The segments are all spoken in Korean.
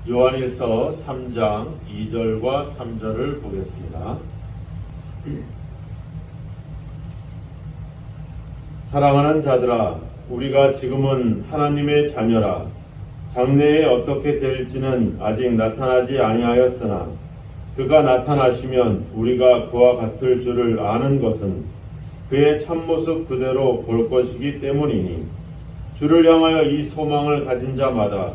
요한일서 3장 2절과 3절을 보겠습니다. 사랑하는 자들아, 우리가 지금은 하나님의 자녀라. 장래에 어떻게 될지는 아직 나타나지 아니하였으나 그가 나타나시면 우리가 그와 같을 줄을 아는 것은 그의 참모습 그대로 볼 것이기 때문이니, 주를 향하여 이 소망을 가진 자마다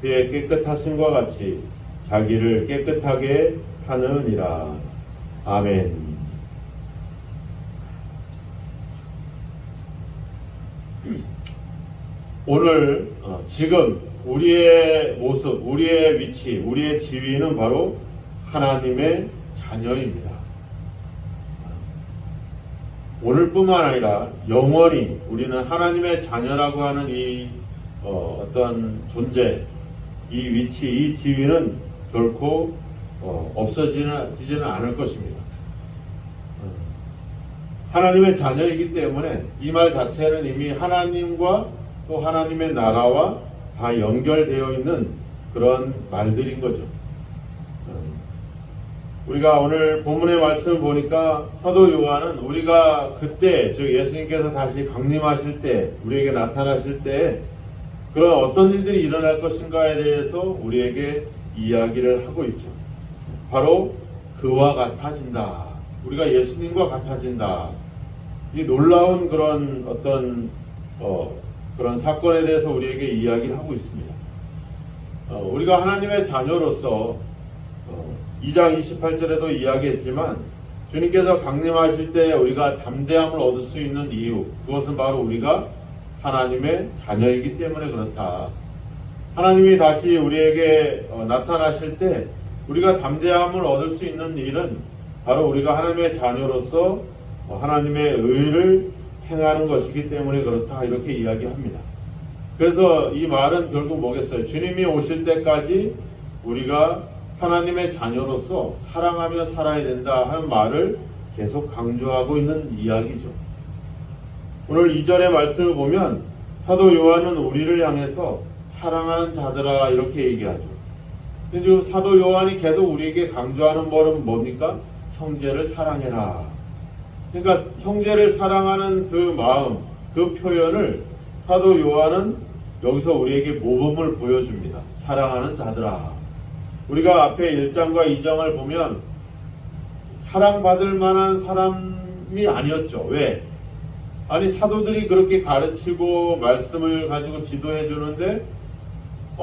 그의 깨끗하심과 같이 자기를 깨끗하게 하느니라. 아멘. 오늘 지금 우리의 모습, 우리의 위치, 우리의 지위는 바로 하나님의 자녀입니다. 오늘뿐만 아니라 영원히 우리는 하나님의 자녀라고 하는 이 어떤 존재, 이 위치, 이 지위는 결코 없어지지는 않을 것입니다. 하나님의 자녀이기 때문에 이 말 자체는 이미 하나님과 또 하나님의 나라와 다 연결되어 있는 그런 말들인 거죠. 우리가 오늘 본문의 말씀을 보니까 사도 요한은 우리가 그때, 즉 예수님께서 다시 강림하실 때, 우리에게 나타나실 때 그런 어떤 일들이 일어날 것인가에 대해서 우리에게 이야기를 하고 있죠. 바로 그와 같아진다. 우리가 예수님과 같아진다. 이 놀라운 그런 어떤 그런 사건에 대해서 우리에게 이야기를 하고 있습니다. 우리가 하나님의 자녀로서 2장 28절에도 이야기했지만 주님께서 강림하실 때 우리가 담대함을 얻을 수 있는 이유, 그것은 바로 우리가 하나님의 자녀이기 때문에 그렇다. 하나님이 다시 우리에게 나타나실 때 우리가 담대함을 얻을 수 있는 일은 바로 우리가 하나님의 자녀로서 하나님의 의를 행하는 것이기 때문에 그렇다, 이렇게 이야기합니다. 그래서 이 말은 결국 뭐겠어요? 주님이 오실 때까지 우리가 하나님의 자녀로서 사랑하며 살아야 된다 하는 말을 계속 강조하고 있는 이야기죠. 오늘 2절의 말씀을 보면 사도 요한은 우리를 향해서 사랑하는 자들아 이렇게 얘기하죠. 근데 지금 사도 요한이 계속 우리에게 강조하는 말은 뭡니까? 형제를 사랑해라. 그러니까 형제를 사랑하는 그 마음, 그 표현을 사도 요한은 여기서 우리에게 모범을 보여줍니다. 사랑하는 자들아. 우리가 앞에 1장과 2장을 보면 사랑받을 만한 사람이 아니었죠. 왜? 아니, 사도들이 그렇게 가르치고 말씀을 가지고 지도해 주는데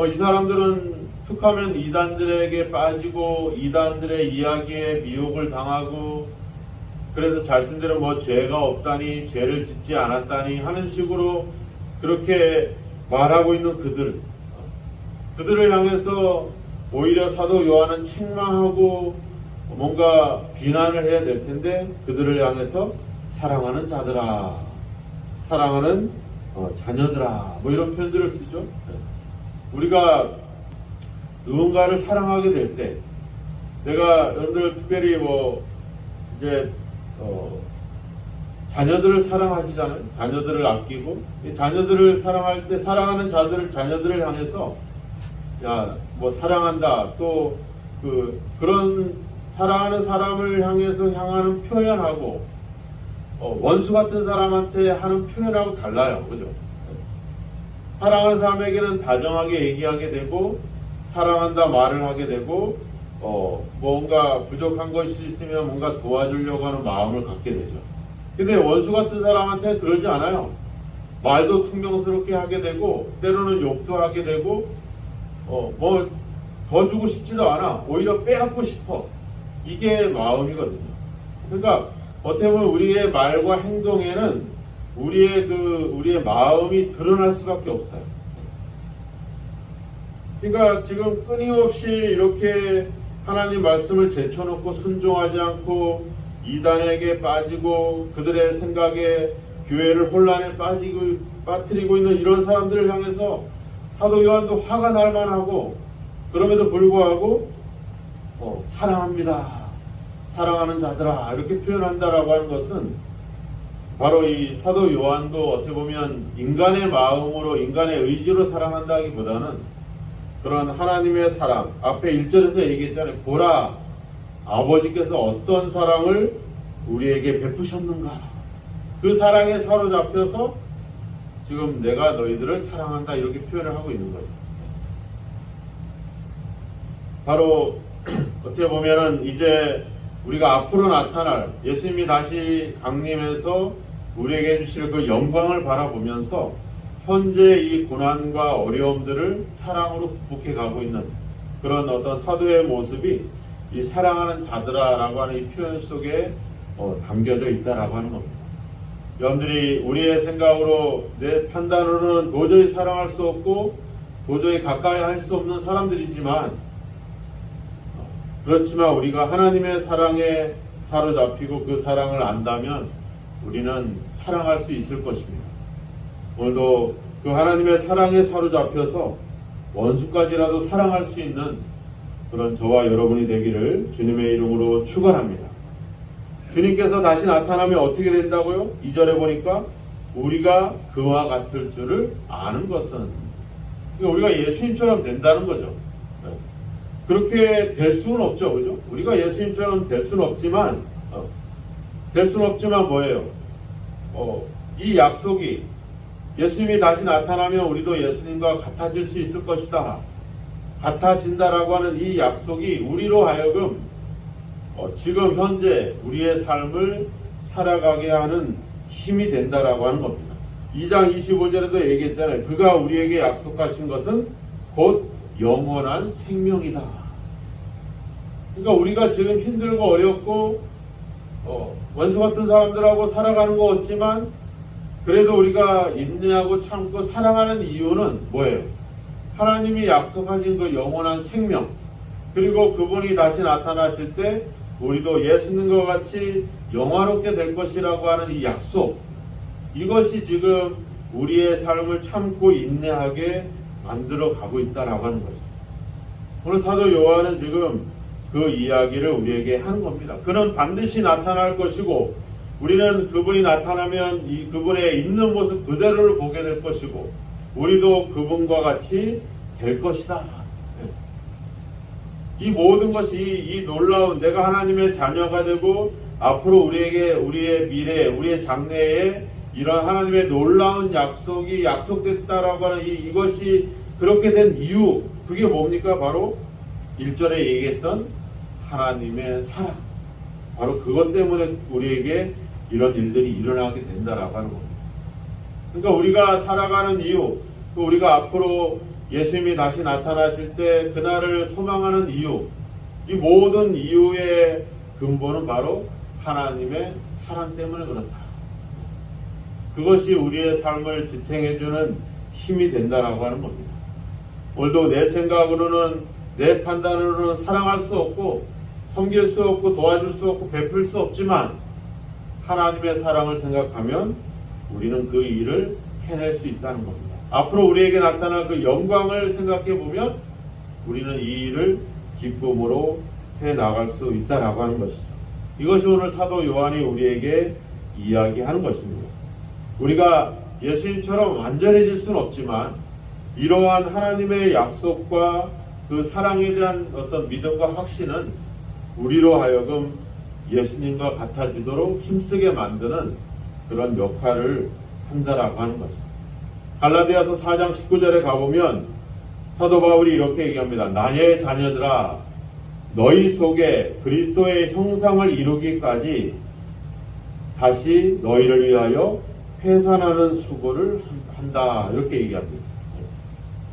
이 사람들은 툭하면 이단들에게 빠지고 이단들의 이야기에 미혹을 당하고, 그래서 자신들은 뭐 죄가 없다니, 죄를 짓지 않았다니 하는 식으로 그렇게 말하고 있는 그들을 향해서 오히려 사도 요한은 책망하고 뭔가 비난을 해야 될 텐데 그들을 향해서 사랑하는 자들아, 사랑하는 자녀들아, 뭐 이런 표현들을 쓰죠. 우리가 누군가를 사랑하게 될 때, 내가 여러분들 특별히 이제 자녀들을 사랑하시잖아요. 자녀들을 아끼고, 이 자녀들을 사랑할 때 사랑하는 자녀들을 향해서 사랑한다, 또 그런 사랑하는 사람을 향해서 향하는 표현하고 원수 같은 사람한테 하는 표현하고 달라요. 그죠? 사랑하는 사람에게는 다정하게 얘기하게 되고, 사랑한다 말을 하게 되고, 뭔가 부족한 것이 있으면 뭔가 도와주려고 하는 마음을 갖게 되죠. 근데 원수 같은 사람한테 그러지 않아요. 말도 퉁명스럽게 하게 되고, 때로는 욕도 하게 되고, 더 주고 싶지도 않아. 오히려 빼앗고 싶어. 이게 마음이거든요. 그러니까 어떻게 보면 우리의 말과 행동에는 우리의 마음이 드러날 수밖에 없어요. 그러니까 지금 끊임없이 이렇게 하나님 말씀을 제쳐놓고 순종하지 않고 이단에게 빠지고 그들의 생각에 교회를 혼란에 빠뜨리고 있는 이런 사람들을 향해서 사도 요한도 화가 날 만하고, 그럼에도 불구하고 사랑합니다, 사랑하는 자들아 이렇게 표현한다라고 하는 것은 바로 이 사도 요한도 어떻게 보면 인간의 마음으로, 인간의 의지로 사랑한다기보다는 그런 하나님의 사랑, 앞에 1절에서 얘기했잖아요. 보라, 아버지께서 어떤 사랑을 우리에게 베푸셨는가. 그 사랑에 사로잡혀서 지금 내가 너희들을 사랑한다 이렇게 표현을 하고 있는 거죠. 바로 어떻게 보면은 이제 우리가 앞으로 나타날 예수님이 다시 강림해서 우리에게 해주실 그 영광을 바라보면서 현재 이 고난과 어려움들을 사랑으로 극복해 가고 있는 그런 어떤 사도의 모습이 이 사랑하는 자들아라고 하는 이 표현 속에 담겨져 있다라고 하는 겁니다. 여러분들이 우리의 생각으로 내 판단으로는 도저히 사랑할 수 없고 도저히 가까이 할 수 없는 사람들이지만 그렇지만 우리가 하나님의 사랑에 사로잡히고 그 사랑을 안다면 우리는 사랑할 수 있을 것입니다. 오늘도 그 하나님의 사랑에 사로잡혀서 원수까지라도 사랑할 수 있는 그런 저와 여러분이 되기를 주님의 이름으로 축원합니다. 주님께서 다시 나타나면 어떻게 된다고요? 2절에 보니까 우리가 그와 같을 줄을 아는 것은, 그러니까 우리가 예수님처럼 된다는 거죠. 그렇게 될 수는 없죠, 그죠? 우리가 예수님처럼 될 수는 없지만 뭐예요? 이 약속이 예수님이 다시 나타나면 우리도 예수님과 같아질 수 있을 것이다, 같아진다라고 하는 이 약속이 우리로 하여금 지금 현재 우리의 삶을 살아가게 하는 힘이 된다라고 하는 겁니다. 2장 25절에도 얘기했잖아요. 그가 우리에게 약속하신 것은 곧 영원한 생명이다. 그러니까 우리가 지금 힘들고 어렵고 원수 같은 사람들하고 살아가는 것 같지만 그래도 우리가 인내하고 참고 사랑하는 이유는 뭐예요? 하나님이 약속하신 그 영원한 생명, 그리고 그분이 다시 나타나실 때 우리도 예수님과 같이 영화롭게 될 것이라고 하는 이 약속, 이것이 지금 우리의 삶을 참고 인내하게 만들어 가고 있다라고 하는 거죠. 오늘 사도 요한은 지금 그 이야기를 우리에게 하는 겁니다. 그는 반드시 나타날 것이고 우리는 그분이 나타나면 이 그분의 있는 모습 그대로를 보게 될 것이고 우리도 그분과 같이 될 것이다. 이 모든 것이 이 놀라운 내가 하나님의 자녀가 되고 앞으로 우리에게 우리의 미래, 우리의 장래에 이런 하나님의 놀라운 약속이 약속됐다라고 하는 이것이 그렇게 된 이유, 그게 뭡니까? 바로 1절에 얘기했던 하나님의 사랑, 바로 그것 때문에 우리에게 이런 일들이 일어나게 된다라고 하는 겁니다. 그러니까 우리가 살아가는 이유, 또 우리가 앞으로 예수님이 다시 나타나실 때 그날을 소망하는 이유, 이 모든 이유의 근본은 바로 하나님의 사랑 때문에 그렇다. 그것이 우리의 삶을 지탱해주는 힘이 된다라고 하는 겁니다. 오늘도 내 생각으로는 내 판단으로는 사랑할 수 없고 섬길 수 없고 도와줄 수 없고 베풀 수 없지만 하나님의 사랑을 생각하면 우리는 그 일을 해낼 수 있다는 겁니다. 앞으로 우리에게 나타날 그 영광을 생각해 보면 우리는 이 일을 기쁨으로 해나갈 수 있다라고 하는 것이죠. 이것이 오늘 사도 요한이 우리에게 이야기하는 것입니다. 우리가 예수님처럼 완전해질 수는 없지만 이러한 하나님의 약속과 그 사랑에 대한 어떤 믿음과 확신은 우리로 하여금 예수님과 같아지도록 힘쓰게 만드는 그런 역할을 한다라고 하는 거죠. 갈라디아서 4장 19절에 가보면 사도 바울이 이렇게 얘기합니다. 나의 자녀들아, 너희 속에 그리스도의 형상을 이루기까지 다시 너희를 위하여 회산하는 수고를 한다, 이렇게 얘기합니다.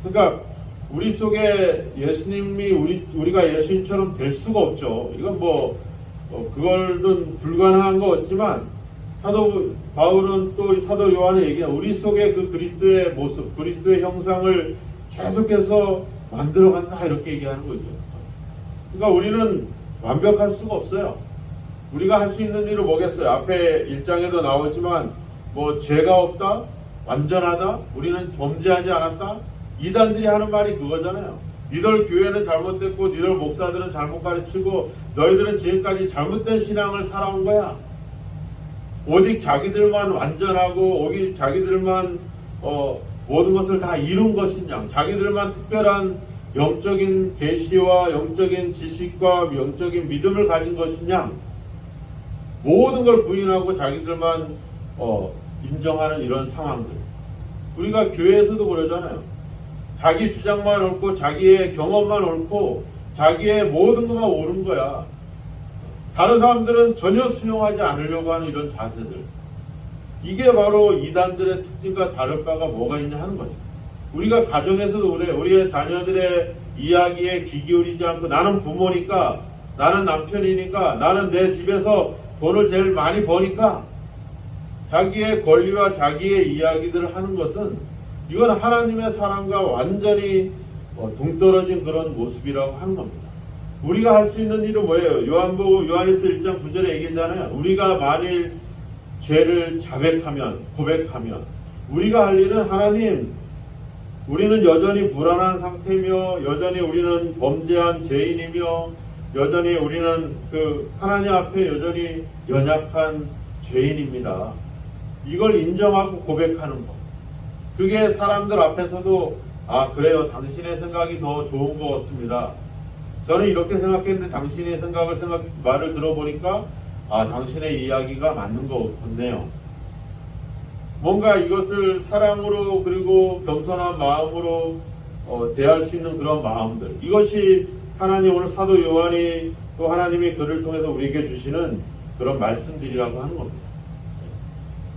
그러니까 우리 속에 예수님이 우리가 예수님처럼 될 수가 없죠. 이건 그걸은 불가능한 것 같지만 사도 바울은 또 사도 요한이 얘기한 우리 속에 그 그리스도의 모습, 그리스도의 형상을 계속해서 만들어간다, 이렇게 얘기하는 거죠. 그러니까 우리는 완벽할 수가 없어요. 우리가 할 수 있는 일은 뭐겠어요? 앞에 1장에도 나오지만 죄가 없다, 완전하다, 우리는 범죄하지 않았다. 이단들이 하는 말이 그거잖아요. 니들 교회는 잘못됐고 니들 목사들은 잘못 가르치고 너희들은 지금까지 잘못된 신앙을 살아온 거야. 오직 자기들만 완전하고 오직 자기들만 모든 것을 다 이룬 것이냐, 자기들만 특별한 영적인 계시와 영적인 지식과 영적인 믿음을 가진 것이냐, 모든 걸 부인하고 자기들만 인정하는 이런 상황들. 우리가 교회에서도 그러잖아요. 자기 주장만 옳고 자기의 경험만 옳고 자기의 모든 것만 옳은 거야. 다른 사람들은 전혀 수용하지 않으려고 하는 이런 자세들. 이게 바로 이단들의 특징과 다를 바가 뭐가 있냐 하는 거죠. 우리가 가정에서도 그래. 우리의 자녀들의 이야기에 귀 기울이지 않고, 나는 부모니까, 나는 남편이니까, 나는 내 집에서 돈을 제일 많이 버니까, 자기의 권리와 자기의 이야기들을 하는 것은, 이건 하나님의 사랑과 완전히 동떨어진 그런 모습이라고 하는 겁니다. 우리가 할 수 있는 일은 뭐예요? 요한일서 1장 9절에 얘기하잖아요. 우리가 만일 죄를 자백하면, 고백하면, 우리가 할 일은, 하나님, 우리는 여전히 불안한 상태며, 여전히 우리는 범죄한 죄인이며, 여전히 우리는 하나님 앞에 여전히 연약한 죄인입니다. 이걸 인정하고 고백하는 것. 그게 사람들 앞에서도, 아, 그래요, 당신의 생각이 더 좋은 것 같습니다. 저는 이렇게 생각했는데 당신의 말을 들어보니까, 아, 당신의 이야기가 맞는 것 같네요. 뭔가 이것을 사랑으로, 그리고 겸손한 마음으로 대할 수 있는 그런 마음들. 이것이 하나님, 오늘 사도 요한이 또 하나님이 그를 통해서 우리에게 주시는 그런 말씀들이라고 하는 겁니다.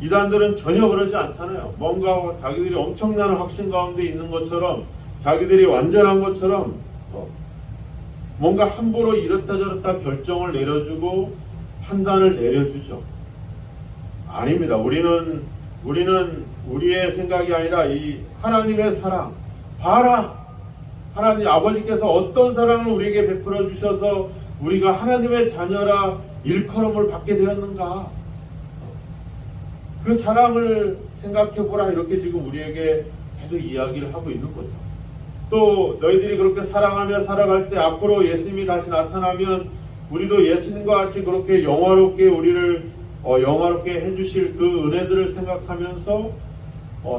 이단들은 전혀 그러지 않잖아요. 뭔가 자기들이 엄청난 확신 가운데 있는 것처럼, 자기들이 완전한 것처럼 뭔가 함부로 이렇다 저렇다 결정을 내려주고 판단을 내려주죠. 아닙니다. 우리는 우리의 생각이 아니라 이 하나님의 사랑. 봐라! 하나님 아버지께서 어떤 사랑을 우리에게 베풀어 주셔서 우리가 하나님의 자녀라 일컬음을 받게 되었는가. 그 사랑을 생각해보라. 이렇게 지금 우리에게 계속 이야기를 하고 있는 거죠. 또 너희들이 그렇게 사랑하며 살아갈 때 앞으로 예수님이 다시 나타나면 우리도 예수님과 같이 그렇게 영화롭게 우리를 영화롭게 해주실 그 은혜들을 생각하면서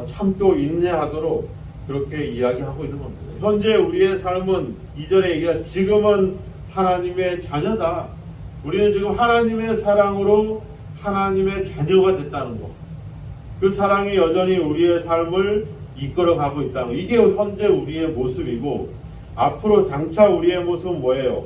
참고 인내하도록 그렇게 이야기하고 있는 겁니다. 현재 우리의 삶은 2절에 얘기한 지금은 하나님의 자녀다. 우리는 지금 하나님의 사랑으로 하나님의 자녀가 됐다는 것. 그 사랑이 여전히 우리의 삶을 이끌어가고 있다는 것. 이게 현재 우리의 모습이고, 앞으로 장차 우리의 모습은 뭐예요?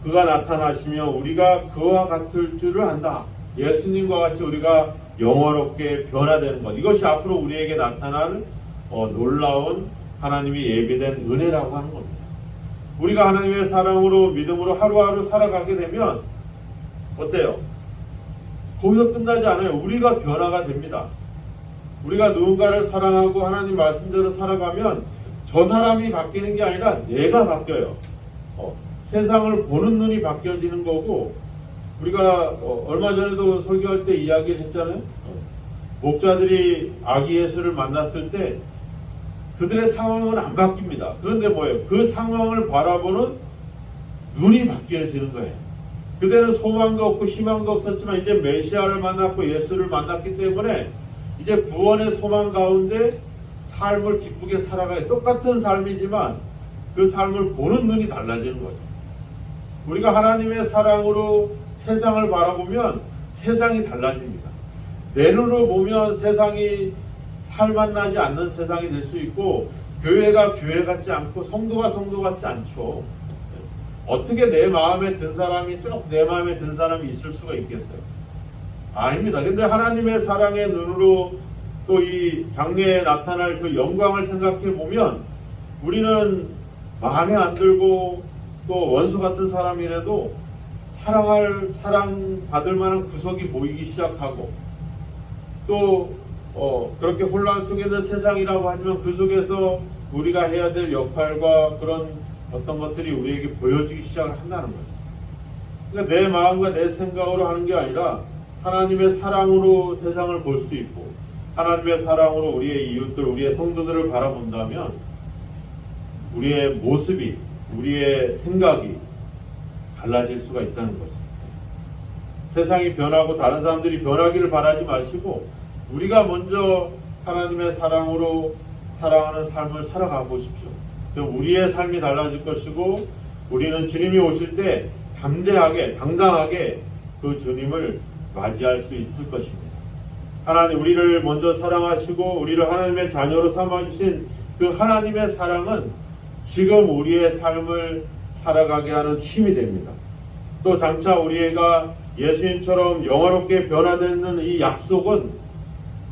그가 나타나시며 우리가 그와 같을 줄을 안다. 예수님과 같이 우리가 영화롭게 변화되는 것. 이것이 앞으로 우리에게 나타날 놀라운 하나님이 예비된 은혜라고 하는 겁니다. 우리가 하나님의 사랑으로 믿음으로 하루하루 살아가게 되면 어때요? 거기서 끝나지 않아요. 우리가 변화가 됩니다. 우리가 누군가를 사랑하고 하나님 말씀대로 살아가면 저 사람이 바뀌는 게 아니라 내가 바뀌어요. 세상을 보는 눈이 바뀌어지는 거고, 우리가 얼마 전에도 설교할 때 이야기를 했잖아요. 목자들이 아기 예수를 만났을 때 그들의 상황은 안 바뀝니다. 그런데 뭐예요? 그 상황을 바라보는 눈이 바뀌어지는 거예요. 그때는 소망도 없고 희망도 없었지만 이제 메시아를 만났고 예수를 만났기 때문에 이제 구원의 소망 가운데 삶을 기쁘게 살아가요. 똑같은 삶이지만 그 삶을 보는 눈이 달라지는 거죠. 우리가 하나님의 사랑으로 세상을 바라보면 세상이 달라집니다. 내 눈으로 보면 세상이 살맛나지 않는 세상이 될 수 있고, 교회가 교회 같지 않고 성도가 성도 같지 않죠. 어떻게 내 마음에 든 사람이 쏙 내 마음에 든 사람이 있을 수가 있겠어요? 아닙니다. 근데 하나님의 사랑의 눈으로 또 이 장래에 나타날 그 영광을 생각해 보면 우리는 마음에 안 들고 또 원수 같은 사람이라도 사랑받을 만한 구석이 보이기 시작하고, 또 그렇게 혼란 속에 있는 세상이라고 하지만 그 속에서 우리가 해야 될 역할과 그런 어떤 것들이 우리에게 보여지기 시작을 한다는 거죠. 그러니까 내 마음과 내 생각으로 하는 게 아니라 하나님의 사랑으로 세상을 볼 수 있고, 하나님의 사랑으로 우리의 이웃들, 우리의 성도들을 바라본다면 우리의 모습이, 우리의 생각이 달라질 수가 있다는 거죠. 세상이 변하고 다른 사람들이 변하기를 바라지 마시고 우리가 먼저 하나님의 사랑으로 사랑하는 삶을 살아가 보십시오. 우리의 삶이 달라질 것이고 우리는 주님이 오실 때 담대하게 당당하게 그 주님을 맞이할 수 있을 것입니다. 하나님 우리를 먼저 사랑하시고 우리를 하나님의 자녀로 삼아주신 그 하나님의 사랑은 지금 우리의 삶을 살아가게 하는 힘이 됩니다. 또 장차 우리가 예수님처럼 영화롭게 변화되는 이 약속은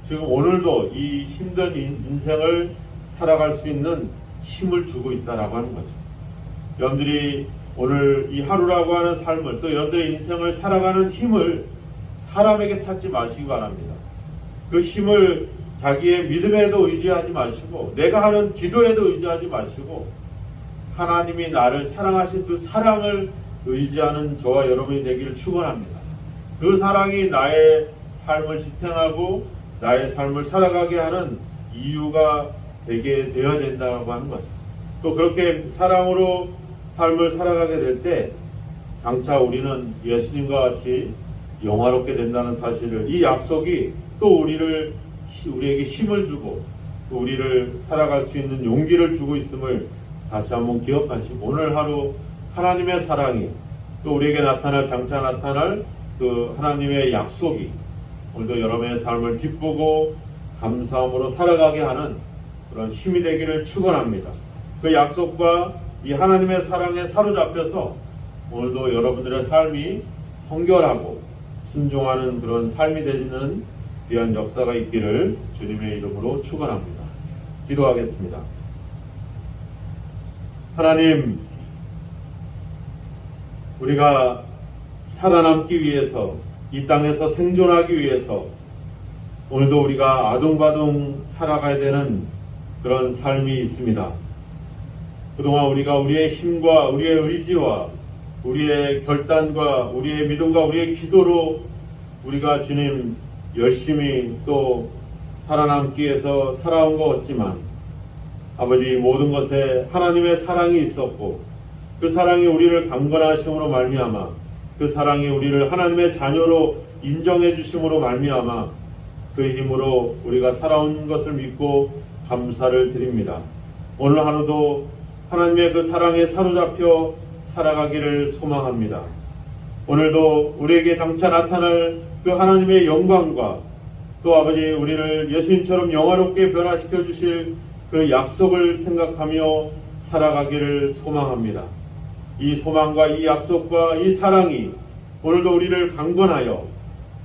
지금 오늘도 이 힘든 인생을 살아갈 수 있는 힘을 주고 있다라고 하는 거죠. 여러분들이 오늘 이 하루라고 하는 삶을 또 여러분들의 인생을 살아가는 힘을 사람에게 찾지 마시기 바랍니다. 그 힘을 자기의 믿음에도 의지하지 마시고 내가 하는 기도에도 의지하지 마시고 하나님이 나를 사랑하신 그 사랑을 의지하는 저와 여러분이 되기를 축원합니다. 그 사랑이 나의 삶을 지탱하고 나의 삶을 살아가게 하는 이유가 되게 되어야 된다고 하는 거죠. 또 그렇게 사랑으로 삶을 살아가게 될 때 장차 우리는 예수님과 같이 영화롭게 된다는 사실을 이 약속이 또 우리에게 힘을 주고 또 우리를 살아갈 수 있는 용기를 주고 있음을 다시 한번 기억하시고 오늘 하루 하나님의 사랑이 또 우리에게 장차 나타날 그 하나님의 약속이 오늘도 여러분의 삶을 기쁘고 감사함으로 살아가게 하는 그런 힘이 되기를 축원합니다. 그 약속과 이 하나님의 사랑에 사로잡혀서 오늘도 여러분들의 삶이 성결하고 순종하는 그런 삶이 되시는 귀한 역사가 있기를 주님의 이름으로 축원합니다. 기도하겠습니다. 하나님, 우리가 살아남기 위해서 이 땅에서 생존하기 위해서 오늘도 우리가 아둥바둥 살아가야 되는 그런 삶이 있습니다. 그동안 우리가 우리의 힘과 우리의 의지와 우리의 결단과 우리의 믿음과 우리의 기도로 우리가 주님 열심히 또 살아남기 위해서 살아온 것 같지만 아버지 모든 것에 하나님의 사랑이 있었고 그 사랑이 우리를 강건하심으로 말미암아 그 사랑이 우리를 하나님의 자녀로 인정해 주심으로 말미암아 그 힘으로 우리가 살아온 것을 믿고 감사를 드립니다. 오늘 하루도 하나님의 그 사랑에 사로잡혀 살아가기를 소망합니다. 오늘도 우리에게 장차 나타날 그 하나님의 영광과 또 아버지 우리를 예수님처럼 영화롭게 변화시켜 주실 그 약속을 생각하며 살아가기를 소망합니다. 이 소망과 이 약속과 이 사랑이 오늘도 우리를 강건하여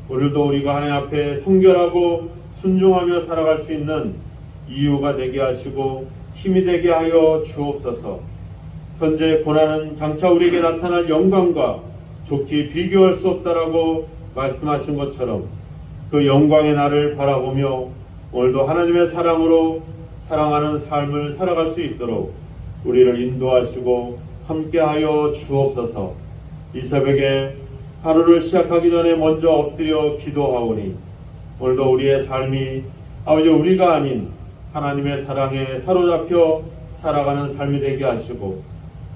오늘도 우리가 하나님 앞에 성결하고 순종하며 살아갈 수 있는 이유가 되게 하시고 힘이 되게 하여 주옵소서. 현재 고난은 장차 우리에게 나타날 영광과 좋게 비교할 수 없다라고 말씀하신 것처럼 그 영광의 날을 바라보며 오늘도 하나님의 사랑으로 사랑하는 삶을 살아갈 수 있도록 우리를 인도하시고 함께하여 주옵소서. 이 새벽에 하루를 시작하기 전에 먼저 엎드려 기도하오니 오늘도 우리의 삶이 아버지 우리가 아닌 하나님의 사랑에 사로잡혀 살아가는 삶이 되게 하시고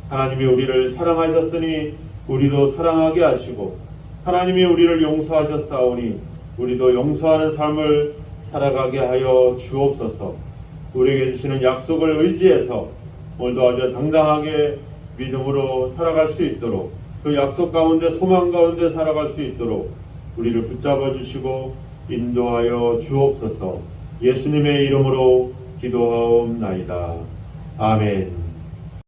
하나님이 우리를 사랑하셨으니 우리도 사랑하게 하시고 하나님이 우리를 용서하셨사오니 우리도 용서하는 삶을 살아가게 하여 주옵소서. 우리에게 주시는 약속을 의지해서 오늘도 아주 당당하게 믿음으로 살아갈 수 있도록 그 약속 가운데 소망 가운데 살아갈 수 있도록 우리를 붙잡아 주시고 인도하여 주옵소서. 예수님의 이름으로 기도하옵나이다. 아멘.